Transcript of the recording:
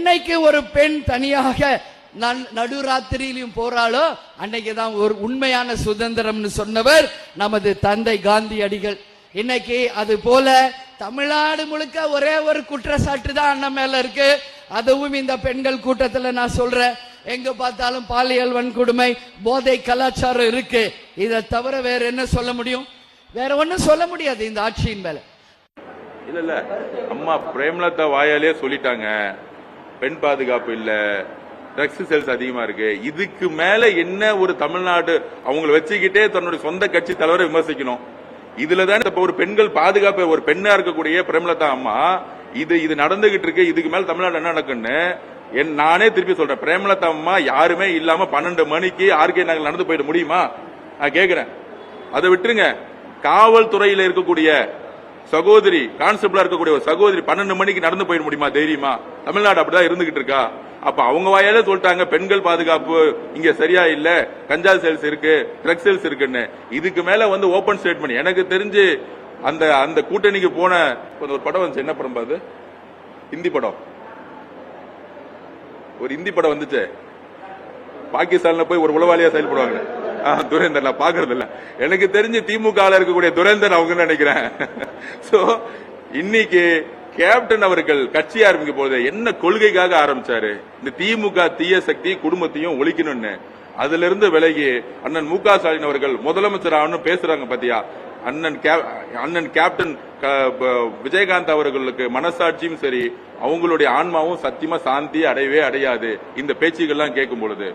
என்னைக்கு ஒரு பெண் தனியாக நடுராத்திரியிலும் போறாளோ அன்னைக்குதான் ஒரு உண்மையான சுதந்திரம்னு சொன்னவர் நமது தந்தை காந்தியடிகள். இன்னைக்கு அது போல தமிழ்நாடு முழுக்க ஒரே ஒரு குற்றச்சாட்டு தான் அண்ணன் மேல இருக்கு. அதுவும் இந்த பெண்கள் கூட்டத்துல நான் சொல்றேன், எங்க பார்த்தாலும் பாலியல் வன்கொடுமை, போதை கலாச்சாரம் இருக்கு. இதை தவிர வேற என்ன சொல்ல முடியும்? வேற ஒன்னும் சொல்ல முடியாது இந்த ஆட்சியின் மேல. இல்ல அம்மா பிரேமலதா வாயாலே சொல்லிட்டாங்க, பெண் பாதுகாப்பு இல்ல, ட்ரக்ஸ் சேல்ஸ் அதிகமா இருக்கு. இதுக்கு மேல என்ன ஒரு தமிழ்நாடு அவங்களை வச்சுக்கிட்டே தன்னுடைய சொந்த கட்சி தலைவரை விமர்சிக்கணும்? இதுலதான் இப்ப ஒரு பெண்கள் பாதுகாப்பு, ஒரு பெண்ணா இருக்கக்கூடிய பிரேமலதா அம்மா இது நடந்துகிட்டு இருக்கு. இதுக்கு மேல தமிழ்நாடு என்ன நடக்குன்னு நானே திருப்பி சொல்றேன். பிரேமலதா அம்மா யாருமே இல்லாம 12 மணிக்கு ஆர்கே நகர் நடந்து போயிட முடியுமா? நான் கேக்குறேன். அதை விட்டுருங்க. காவல்துறையில இருக்கக்கூடிய சகோதரி, கான்ஸ்டபிளா இருக்கக்கூடிய ஒரு சகோதரி 12 மணிக்கு நடந்து போயிட முடியுமா? தைரியமா? தமிழ்நாடு அப்படிதான் இருந்துகிட்டு இருக்கா? அப்ப அவங்க வாயாலே சொல்லிட்டாங்க பெண்கள் பாதுகாப்பு இங்க சரியா இல்ல, கஞ்சா சேல்ஸ் இருக்கு, ட்ரக்ஸ் சேல்ஸ் இருக்குன்னு. இதுக்கு மேல வந்து ஓபன் ஸ்டேட்மெண்ட். எனக்கு தெரிஞ்சு அந்த கூட்டணிக்கு போன ஒரு படம் வந்துச்சு. என்ன படம்? அது ஹிந்தி படம். ஒரு ஹிந்தி படம் வந்துச்சு. பாகிஸ்தான்ல போய் ஒரு உளவாளியா செயல்படுவாங்க. துரேந்தர் நான் பாக்குறது இல்ல. எனக்கு தெரிஞ்சு திமுக இருக்கக்கூடிய துரேந்தர் அவங்க நினைக்கிறேன். சோ இன்னைக்கு கேப்டன் அவர்கள் கட்சி ஆரம்பிக்க போது என்ன கொள்கைக்காக ஆரம்பிச்சாரு? இந்த திமுக தீய சக்தி குடும்பத்தையும் ஒழிக்கணும்னு. அதுல இருந்து விலகி அண்ணன் மு க ஸ்டாலின் அவர்கள் முதலமைச்சர் ஆகணும் பேசுறாங்க பாத்தியா? அண்ணன் கேப்டன் விஜயகாந்த் அவர்களுக்கு மனசாட்சியும் சரி, அவங்களுடைய ஆன்மாவும் சத்தியமா சாந்தி அடையவே அடையாது இந்த பேச்சுகள்லாம் கேட்கும் பொழுது.